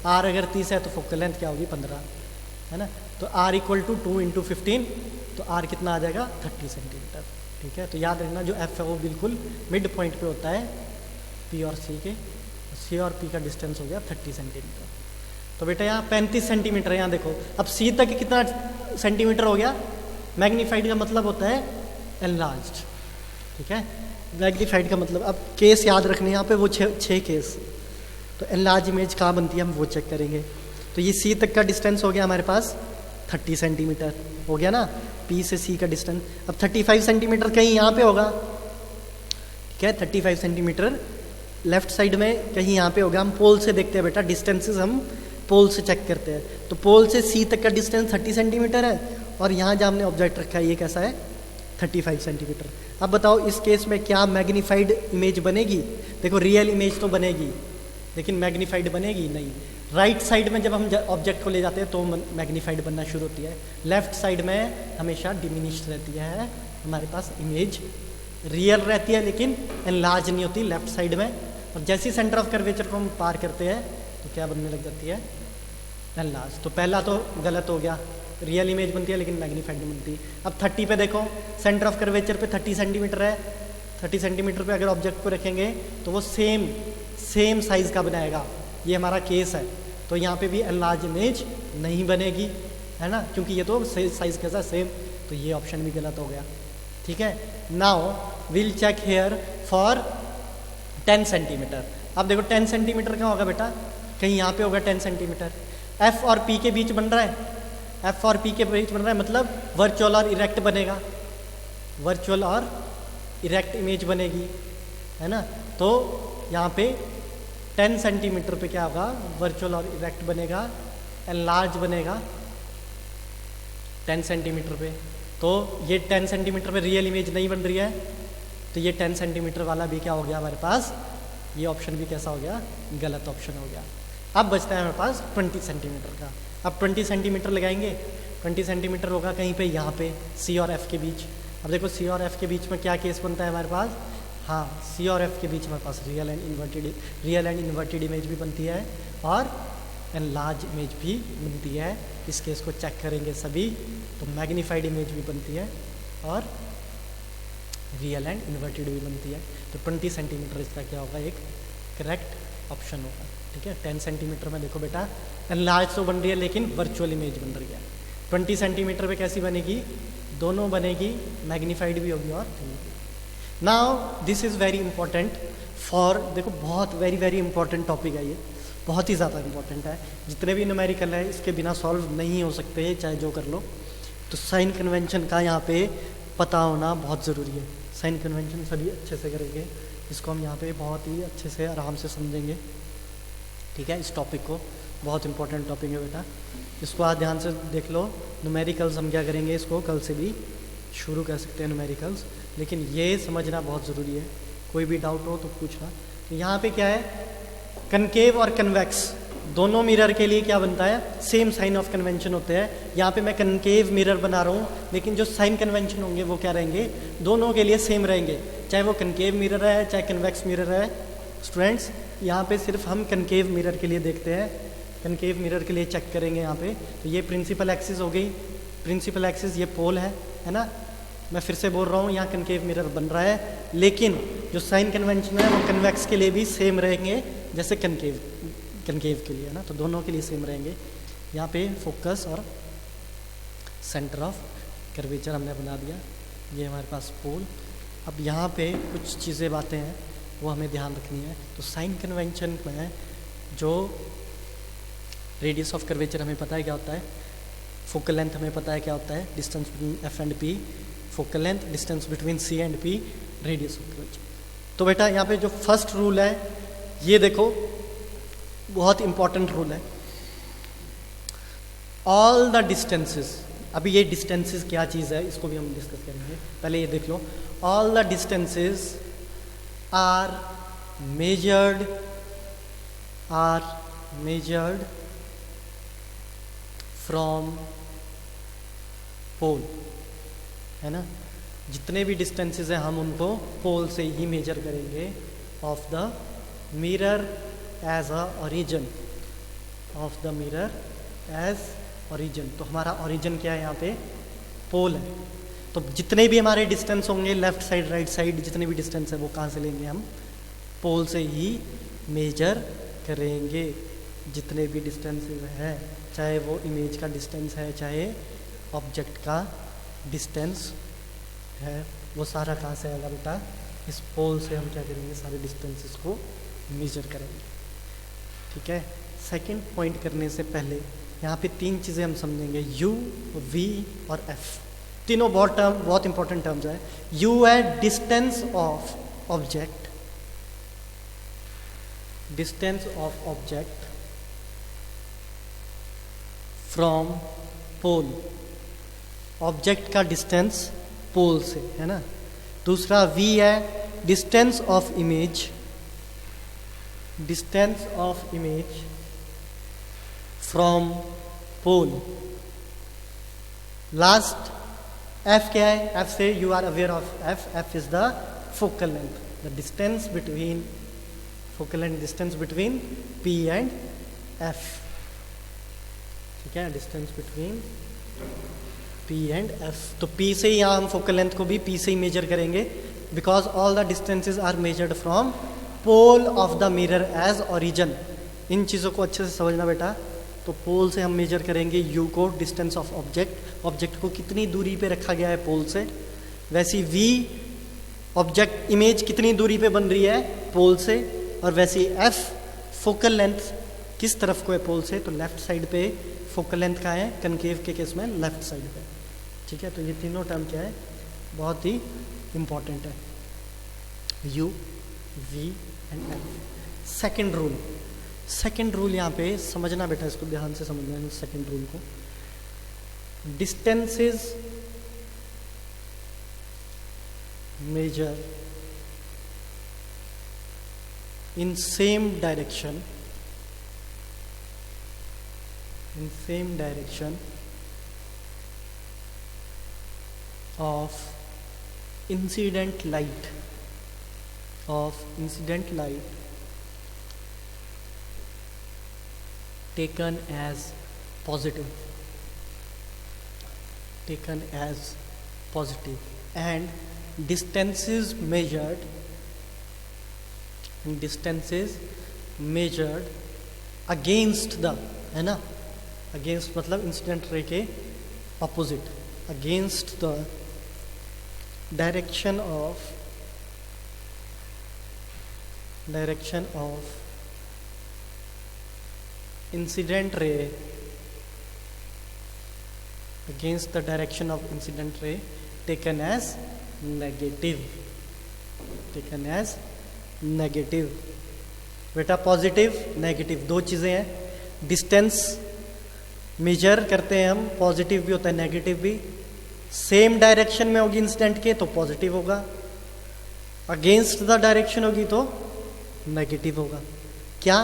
R अगर 30 है तो फोकल लेंथ क्या होगी? 15 है ना। तो R इक्वल टू 2 इंटू 15, तो R कितना आ जाएगा? 30 सेंटीमीटर। ठीक है, तो याद रखना जो F है वो बिल्कुल मिड पॉइंट पे होता है P और C के। C और P का डिस्टेंस हो गया 30 सेंटीमीटर। तो बेटा यहाँ 35 सेंटीमीटर है। यहाँ देखो अब C तक कितना सेंटीमीटर हो गया? मैग्नीफाइड का मतलब होता है एनलार्ज्ड। ठीक है, मैग्नीफाइड का मतलब, अब केस याद रखने यहाँ पे वो छः केस। तो एनलार्ज इमेज कहाँ बनती है हम वो चेक करेंगे। तो ये C तक का डिस्टेंस हो गया हमारे पास 30 सेंटीमीटर हो गया ना, P से C का डिस्टेंस। अब 35 सेंटीमीटर कहीं यहाँ पे होगा। ठीक है, 35 सेंटीमीटर लेफ्ट साइड में कहीं यहाँ पे होगा। हम पोल से देखते हैं बेटा, डिस्टेंसेस हम पोल से चेक करते हैं। तो पोल से C तक का डिस्टेंस 30 सेंटीमीटर है, और यहाँ जहाँ हमने ऑब्जेक्ट रखा है ये कैसा है? 35 सेंटीमीटर। अब बताओ इस केस में क्या मैग्नीफाइड इमेज बनेगी? देखो रियल इमेज तो बनेगी, लेकिन मैग्नीफाइड बनेगी नहीं। राइट साइड में जब हम ऑब्जेक्ट को ले जाते हैं तो मैग्नीफाइड बनना शुरू होती है। लेफ्ट साइड में हमेशा डिमिनिश्ड रहती है हमारे पास इमेज, रियल रहती है लेकिन एनलार्ज नहीं होती लेफ्ट साइड में। और जैसे ही सेंटर ऑफ कर्वेचर को हम पार करते हैं तो क्या बनने लग जाती है? एनलार्ज। तो पहला तो गलत हो गया, रियल इमेज बनती है लेकिन मैग्नीफाइड नहीं बनती। अब 30 पे देखो, सेंटर ऑफ कर्वेचर पे 30 सेंटीमीटर है। 30 सेंटीमीटर पे अगर ऑब्जेक्ट को रखेंगे तो वो सेम साइज का बनाएगा। ये हमारा केस है, तो यहाँ पे भी एनलार्ज इमेज नहीं बनेगी है ना, क्योंकि ये तो साइज कैसा सेम। तो ये ऑप्शन भी गलत हो गया। ठीक है, now will check here for 10 centimetre. अब देखो 10 सेंटीमीटर क्या होगा बेटा? कहीं यहाँ पे होगा 10 सेंटीमीटर। F और P के बीच बन रहा है, F और P के बीच बन रहा है, मतलब वर्चुअल और इरेक्ट बनेगा, वर्चुअल और इरेक्ट इमेज बनेगी है ना। तो यहाँ पे 10 सेंटीमीटर पे क्या होगा? वर्चुअल और इरेक्ट बनेगा, एनलार्ज बनेगा 10 सेंटीमीटर पे। तो ये 10 सेंटीमीटर पे रियल इमेज नहीं बन रही है, तो ये 10 सेंटीमीटर वाला भी क्या हो गया हमारे पास? ये ऑप्शन भी कैसा हो गया? गलत ऑप्शन हो गया। अब बचता है हमारे पास 20 सेंटीमीटर का। अब 20 सेंटीमीटर लगाएंगे, 20 सेंटीमीटर होगा कहीं पे यहाँ पे C और F के बीच। अब देखो C और F के बीच में क्या केस बनता है हमारे पास? हाँ, C और F के बीच हमारे पास रियल एंड इन्वर्टेड इमेज भी बनती है और एनलार्ज इमेज भी बनती है। इस केस को चेक करेंगे सभी, तो मैग्नीफाइड इमेज भी बनती है और रियल एंड इन्वर्टेड भी बनती है। तो 20 सेंटीमीटर इसका क्या होगा? एक करेक्ट ऑप्शन होगा। ठीक है, 10 सेंटीमीटर में देखो बेटा एनलार्ज तो बन रही है लेकिन वर्चुअल इमेज बन रही है। 20 सेंटीमीटर पे कैसी बनेगी? दोनों बनेगी, मैग्नीफाइड भी होगी और now this is very important for, देखो बहुत वेरी इंपॉर्टेंट टॉपिक है ये, बहुत ही ज़्यादा इंपॉर्टेंट है। जितने भी न्यूमेरिकल है इसके बिना सॉल्व नहीं हो सकते, चाहे जो कर लो। तो साइन कन्वेंशन का यहाँ पे पता होना बहुत ज़रूरी है। साइन कन्वेंशन सभी अच्छे से करेंगे, इसको हम यहाँ पे बहुत ही अच्छे से आराम से समझेंगे। ठीक है, इस टॉपिक को, बहुत इंपॉर्टेंट टॉपिक है बेटा, इसको आज ध्यान से देख लो। न्यूमेरिकल्स हम क्या करेंगे, इसको कल से भी शुरू कर सकते हैं न्यूमेरिकल्स, लेकिन ये समझना बहुत ज़रूरी है। कोई भी डाउट हो तो पूछना। तो यहाँ पे क्या है, कनकेव और कन्वेक्स दोनों मिरर के लिए क्या बनता है? सेम साइन ऑफ कन्वेंशन होते हैं। यहाँ पे मैं कनकेव मिरर बना रहा हूँ, लेकिन जो साइन कन्वेंशन होंगे वो क्या रहेंगे? दोनों के लिए सेम रहेंगे, चाहे वो कनकेव मिरर है चाहे कन्वेक्स मिरर है, स्टूडेंट्स यहाँ पे सिर्फ हम कनकेव मिरर के लिए देखते हैं, कनकेव मिरर के लिए चेक करेंगे यहाँ पे। तो ये प्रिंसिपल एक्सिस हो गई, प्रिंसिपल एक्सिस ये पोल है ना। मैं फिर से बोल रहा हूँ यहाँ कनकेव मिरर बन रहा है, लेकिन जो साइन कन्वेंशन है वो कन्वेक्स के लिए भी सेम रहेंगे जैसे कनकेव के लिए, है ना। तो दोनों के लिए सेम रहेंगे। यहाँ पे फोकस और सेंटर ऑफ कर्वेचर हमने बना दिया। ये हमारे पास पोल। अब यहाँ पे कुछ चीज़ें बातें हैं वो हमें ध्यान रखनी है। तो साइन कन्वेंशन में जो रेडियस ऑफ कर्वेचर हमें पता है क्या होता है, फोकल लेंथ हमें पता है क्या होता है, distance between F and P focal length, distance between C and P radius of curvature. तो बेटा यहाँ पे जो फर्स्ट रूल है ये देखो, बहुत इंपॉर्टेंट रूल है। ऑल द डिस्टेंसेस, अभी ये डिस्टेंसेस क्या चीज़ है इसको भी हम डिस्कस करेंगे, पहले ये देख लो। All the distances are measured from pole, है ना। जितने भी डिस्टेंसेस हैं हम उनको पोल से ही मेजर करेंगे। Of the mirror as a origin, of the mirror as origin. तो हमारा ओरिजिन क्या है यहाँ पे, पोल है। तो जितने भी हमारे डिस्टेंस होंगे लेफ्ट साइड राइट साइड, जितने भी डिस्टेंस है वो कहाँ से लेंगे, हम पोल से ही मेजर करेंगे। जितने भी डिस्टेंसेस हैं, चाहे वो इमेज का डिस्टेंस है चाहे ऑब्जेक्ट का डिस्टेंस है, वो सारा कहाँ से आएगा बेटा, इस पोल से हम क्या करेंगे, सारे डिस्टेंसेस को मेजर करेंगे। ठीक है। सेकंड पॉइंट करने से पहले यहाँ पे तीन चीज़ें हम समझेंगे, यू, वी और एफ। तीनों बहुत इंपॉर्टेंट टर्म्स है। यू है distance of object, distance of object from pole, object का डिस्टेंस पोल से, है ना। दूसरा वी है distance of image, distance of image from pole. Last F क्या है, एफ से you are aware of F, F is the focal length, the distance between focal length, distance between P and F. ठीक है, distance between P and F. तो P से ही यहाँ हम focal length को भी पी से ही मेजर करेंगे, because all the distances are measured from pole of the mirror as origin. इन चीज़ों को अच्छे से समझना बेटा। तो पोल से हम मेजर करेंगे यू को, डिस्टेंस ऑफ ऑब्जेक्ट, ऑब्जेक्ट को कितनी दूरी पे रखा गया है पोल से। वैसी वी, ऑब्जेक्ट इमेज कितनी दूरी पे बन रही है पोल से। और वैसी एफ, फोकल लेंथ किस तरफ को है पोल से, तो लेफ्ट साइड पे फोकल लेंथ का है, कनकेव के केस में लेफ्ट साइड पे। ठीक है, तो ये तीनों टर्म क्या है, बहुत ही इंपॉर्टेंट है, U, V and F. Second rule यहाँ पे समझना बेटा, इसको ध्यान से समझना है सेकेंड रूल को। Distances measure in same direction, of incident light, taken as positive, and distances measured against the, है ना, अगेंस्ट मतलब इंसिडेंट रे के opposite, against the direction of incident ray, against the direction of incident ray taken as negative। बेटा positive negative दो चीज़ें हैं। Distance measure करते हैं हम, पॉजिटिव भी होता है नेगेटिव भी। सेम डायरेक्शन में होगी इंसिडेंट के तो पॉजिटिव होगा, अगेंस्ट द डायरेक्शन होगी तो नेगेटिव होगा। क्या,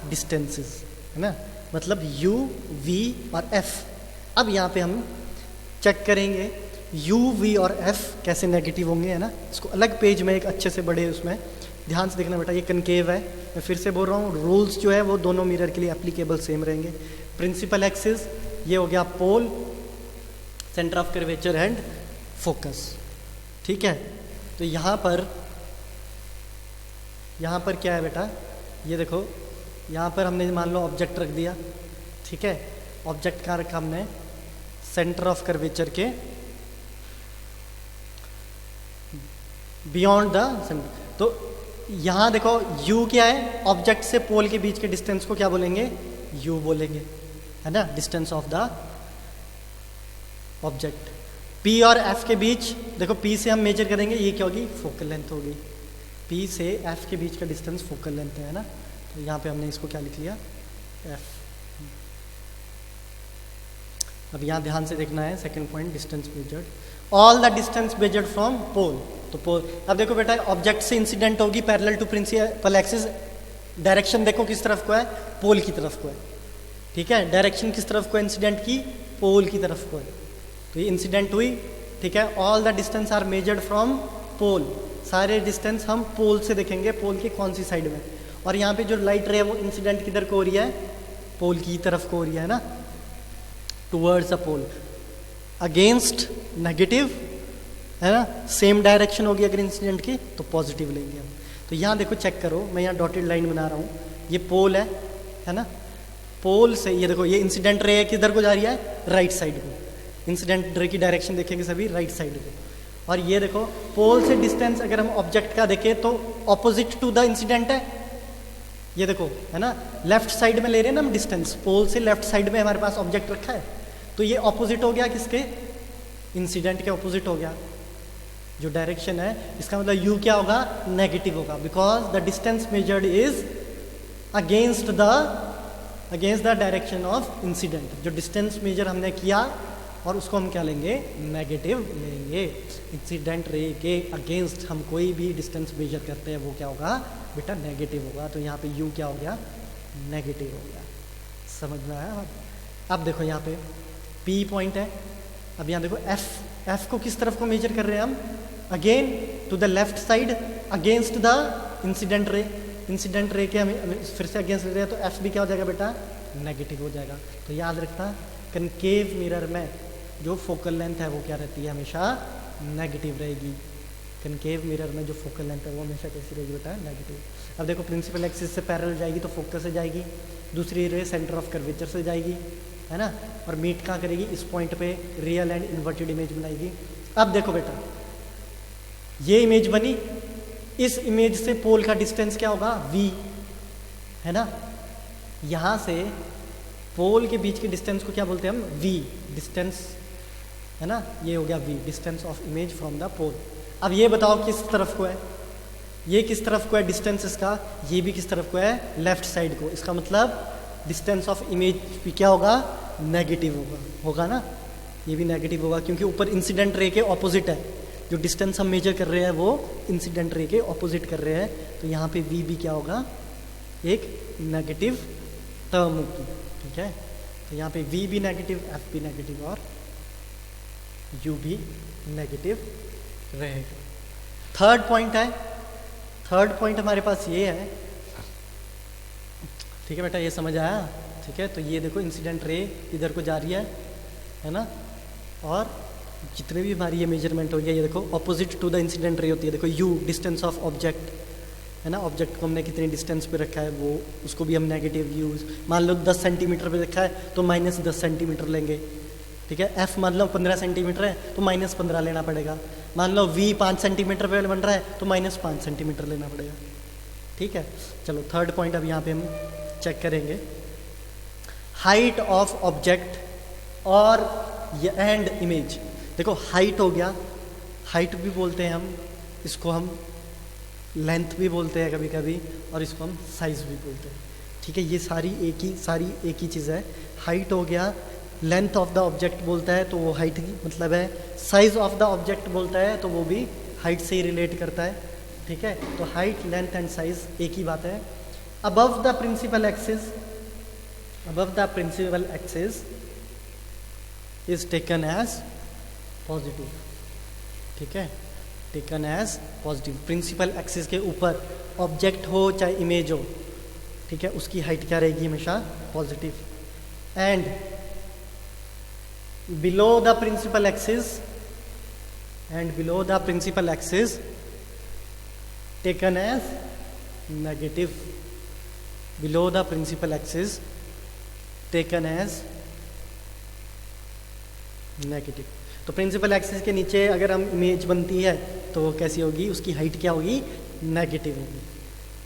डिस्टेंसेस, है ना, मतलब यू, वी और एफ। अब यहाँ पे हम चेक करेंगे यू, वी और एफ कैसे नेगेटिव होंगे, है ना। इसको अलग पेज में एक अच्छे से बड़े उसमें ध्यान से देखना बेटा, ये कनकेव है, मैं फिर से बोल रहा हूँ, रूल्स जो है वो दोनों मिरर के लिए एप्लीकेबल सेम रहेंगे। प्रिंसिपल एक्सिस ये हो गया pole, centre of curvature and focus, ठीक है। तो यहाँ पर क्या है बेटा, ये देखो, यहाँ पर हमने मान लो ऑब्जेक्ट रख दिया, ठीक है। ऑब्जेक्ट कहाँ रखा हमने, सेंटर ऑफ कर्वेचर के बियॉन्ड द सेंटर। तो यहाँ देखो u क्या है, ऑब्जेक्ट से पोल के बीच के डिस्टेंस को क्या बोलेंगे, u बोलेंगे, है ना, distance of the object. p और f के बीच देखो, p से हम मेजर करेंगे, ये क्या होगी, फोकल लेंथ होगी। p से f के बीच का डिस्टेंस फोकल लेंथ है ना, तो यहाँ पे हमने इसको क्या लिख लिया, f। अब यहाँ ध्यान से देखना है, second point, distance measured, all the distance measured from pole. तो पोल, अब देखो बेटा, ऑब्जेक्ट से इंसिडेंट होगी parallel to principal axis, direction देखो किस तरफ को है, पोल की तरफ को है, ठीक है। डायरेक्शन किस तरफ को है इंसिडेंट की, पोल की तरफ को है, तो ये इंसिडेंट हुई, ठीक है। All the distance are measured from pole, सारे डिस्टेंस हम पोल से देखेंगे, पोल की कौन सी साइड में। और यहाँ पे जो लाइट रे है वो इंसिडेंट किधर को हो रही है, पोल की तरफ को हो रही है ना, towards the pole, against negative, है ना, सेम डायरेक्शन होगी अगर इंसिडेंट की तो पॉजिटिव लेंगे हम। तो यहाँ देखो, चेक करो, मैं यहाँ डॉटेड लाइन बना रहा हूँ, ये पोल है ना, पोल से ये देखो, ये इंसिडेंट रे किधर को जा रही है, राइट साइड को, इंसिडेंट रे की डायरेक्शन देखेंगे सभी राइट साइड को। और ये देखो, पोल से डिस्टेंस अगर हम ऑब्जेक्ट का देखें तो ऑपोजिट टू द इंसिडेंट है, ये देखो, है ना, लेफ्ट साइड में ले रहे हैं ना हम डिस्टेंस, पोल से लेफ्ट साइड में हमारे पास ऑब्जेक्ट रखा है, तो ये ऑपोजिट हो गया किसके, इंसिडेंट के ऑपोजिट हो गया। जो डायरेक्शन है इसका मतलब u क्या होगा, नेगेटिव होगा, because the distance measured is against the direction of incident. जो डिस्टेंस मेजर हमने किया और उसको हम क्या लेंगे, नेगेटिव लेंगे। इंसिडेंट रे के अगेंस्ट हम कोई भी डिस्टेंस मेजर करते हैं वो क्या होगा बेटा, नेगेटिव होगा। तो यहाँ पे u क्या हो गया, नेगेटिव हो गया। समझ में आया। अब देखो यहाँ पे p पॉइंट है, अब यहाँ देखो f को किस तरफ को मेजर कर रहे हैं हम, again to the left side against the incident ray. Incident ray के हमें फिर से अगेंस्ट रहे हैं, तो f भी क्या हो जाएगा बेटा, नेगेटिव हो जाएगा। तो याद रखना, कनकेव मिरर में जो फोकल लेंथ है वो क्या रहती है, हमेशा नेगेटिव रहेगी। कनकेव मिरर में जो फोकल लेंथ है वो हमेशा कैसी रहेगी बेटा, नेगेटिव। अब देखो, प्रिंसिपल एक्सिस से पैरेलल जाएगी तो फोकस से जाएगी, दूसरी रे सेंटर ऑफ कर्वेचर से जाएगी, है ना, और मीट कहाँ करेगी, इस पॉइंट पे रियल एंड इन्वर्टेड इमेज बनाएगी। अब देखो बेटा, ये इमेज बनी, इस इमेज से पोल का डिस्टेंस क्या होगा, v, है ना। यहाँ से पोल के बीच के डिस्टेंस को क्या बोलते हैं हम, v डिस्टेंस, है ना, ये हो गया v, distance of image from the pole. अब ये बताओ किस तरफ को है, ये किस तरफ को है डिस्टेंस इसका, ये भी किस तरफ को है, लेफ्ट साइड को। इसका मतलब डिस्टेंस ऑफ इमेज भी क्या होगा, नेगेटिव होगा ना, ये भी नेगेटिव होगा, क्योंकि ऊपर इंसिडेंट रे के ऑपोजिट है। जो डिस्टेंस हम मेजर कर रहे हैं वो इंसिडेंट रे के ऑपोजिट कर रहे हैं, तो यहाँ पे v भी क्या होगा, एक नेगेटिव टर्म होगी, ठीक है। तो यहाँ पे v भी नेगेटिव, f भी नेगेटिव और u भी नेगेटिव रहेगा। थर्ड पॉइंट है, थर्ड पॉइंट हमारे पास ये है, ठीक है बेटा, ये समझ आया, ठीक है। तो ये देखो, इंसिडेंट रे इधर को जा रही है ना, और जितने भी हमारी ये मेजरमेंट हो गया, ये देखो ऑपोजिट टू द इंसिडेंट रे होती है। देखो u डिस्टेंस ऑफ ऑब्जेक्ट, है ना, ऑब्जेक्ट को हमने कितनी डिस्टेंस पे रखा है वो, उसको भी हम नेगेटिव यूज, मान लो 10 सेंटीमीटर पे रखा है तो -10 सेंटीमीटर लेंगे, ठीक है। f मान लो 15 सेंटीमीटर है तो -15 लेना पड़ेगा। मान लो v 5 सेंटीमीटर पे बन रहा है तो -5 सेंटीमीटर लेना पड़ेगा, ठीक है। चलो थर्ड पॉइंट अब यहाँ पे हम चेक करेंगे, हाइट ऑफ ऑब्जेक्ट और एंड इमेज। देखो हाइट हो गया, हाइट भी बोलते हैं हम इसको, हम लेंथ भी बोलते हैं कभी कभी, और इसको हम साइज भी बोलते हैं, ठीक है। ये सारी एक ही चीज़ है। हाइट हो गया, लेंथ ऑफ द ऑब्जेक्ट बोलता है तो वो हाइट की मतलब है, साइज ऑफ द ऑब्जेक्ट बोलता है तो वो भी हाइट से ही रिलेट करता है, ठीक है। तो हाइट, लेंथ एंड साइज एक ही बात है। Above the principal axis, above the principal axis is taken as positive, ठीक है, taken as positive. Principal axis के ऊपर ऑब्जेक्ट हो चाहे इमेज हो, ठीक है, उसकी हाइट क्या रहेगी? हमेशा positive. And below the principal axis, and below the principal axis taken as negative. Below the principal axis taken as negative. तो प्रिंसिपल एक्सिस के नीचे अगर हम इमेज बनती है तो वो कैसी होगी? उसकी हाइट क्या होगी? नेगेटिव होगी,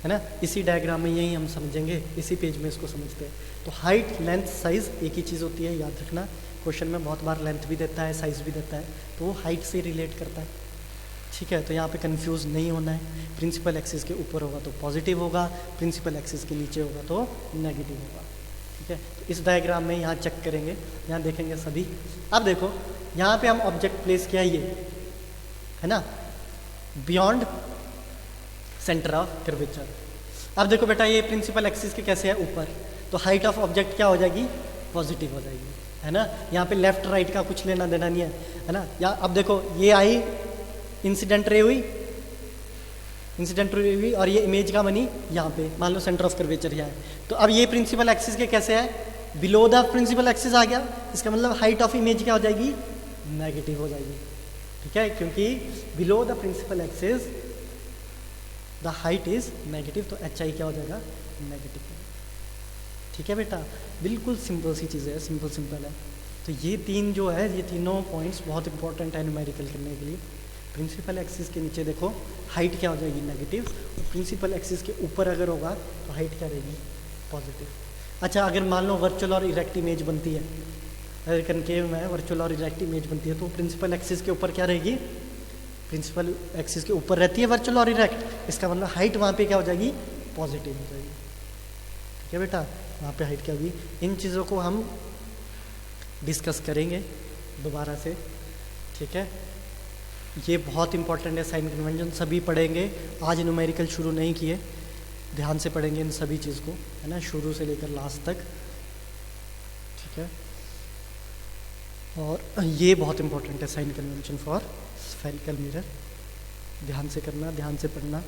है ना। इसी डायग्राम में यही हम समझेंगे, इसी पेज में इसको समझते हैं। तो हाइट, लेंथ, साइज एक ही चीज़ होती है, याद रखना। क्वेश्चन में बहुत बार लेंथ भी देता है, साइज भी देता है, तो वो हाइट से रिलेट करता है, ठीक है। तो यहाँ पे कंफ्यूज नहीं होना है। प्रिंसिपल एक्सिस के ऊपर होगा तो पॉजिटिव होगा, प्रिंसिपल एक्सिस के नीचे होगा तो नेगेटिव होगा, ठीक है। तो इस डायग्राम में यहाँ चेक करेंगे, यहाँ देखेंगे सभी। अब देखो यहाँ पे हम ऑब्जेक्ट प्लेस किया, ये है ना, बियॉन्ड सेंटर ऑफ कर्वेचर। अब देखो बेटा ये प्रिंसिपल एक्सिस के कैसे है? ऊपर, तो हाइट ऑफ ऑब्जेक्ट क्या हो जाएगी? पॉजिटिव हो जाएगी, है ना। यहाँ पे लेफ्ट राइट का कुछ लेना देना नहीं है ना। या अब देखो ये आई इंसिडेंट रे हुई, इंसिडेंट रे हुई, और ये इमेज का बनी यहाँ पे, मान लो सेंटर ऑफ कर्वेचर यहाँ है। तो अब ये प्रिंसिपल एक्सिस के कैसे है? बिलो द प्रिंसिपल एक्सिस आ गया, इसका मतलब हाइट ऑफ इमेज क्या हो जाएगी? नेगेटिव हो जाएगी, ठीक है, क्योंकि below the principal axis the height is negative, तो एच आई क्या हो जाएगा? नेगेटिव, ठीक है बेटा। बिल्कुल सिंपल सी चीज़ है, सिंपल है। तो ये तीन जो है, ये तीनों पॉइंट्स बहुत इंपॉर्टेंट है न्यूमेरिकल करने के लिए। प्रिंसिपल एक्सिस के नीचे देखो हाइट क्या हो जाएगी? नेगेटिव, और प्रिंसिपल एक्सिस के ऊपर अगर होगा तो हाइट क्या रहेगी? पॉजिटिव। अच्छा, अगर मान लो वर्चुअल और इरेक्ट इमेज बनती है, अगर कनकेव में वर्चुअल और इरेक्ट इमेज बनती है, तो प्रिंसिपल एक्सिस के ऊपर क्या रहेगी? प्रिंसिपल एक्सिस के ऊपर रहती है वर्चुअल और इरेक्ट, इसका मतलब हाइट वहाँ पे क्या हो जाएगी? पॉजिटिव हो जाएगी, ठीक है बेटा। वहाँ पे हाइट क्या होगी? इन चीज़ों को हम डिस्कस करेंगे दोबारा से, ठीक है। ये बहुत इंपॉर्टेंट है, साइन कन्वेंशन सभी पढ़ेंगे। आज न्यूमेरिकल शुरू नहीं किए, ध्यान से पढ़ेंगे इन सभी चीज़ को, है ना, शुरू से लेकर लास्ट तक, ठीक है। और ये बहुत इंपॉर्टेंट है, sign convention for spherical mirror. ध्यान से करना, ध्यान से पढ़ना।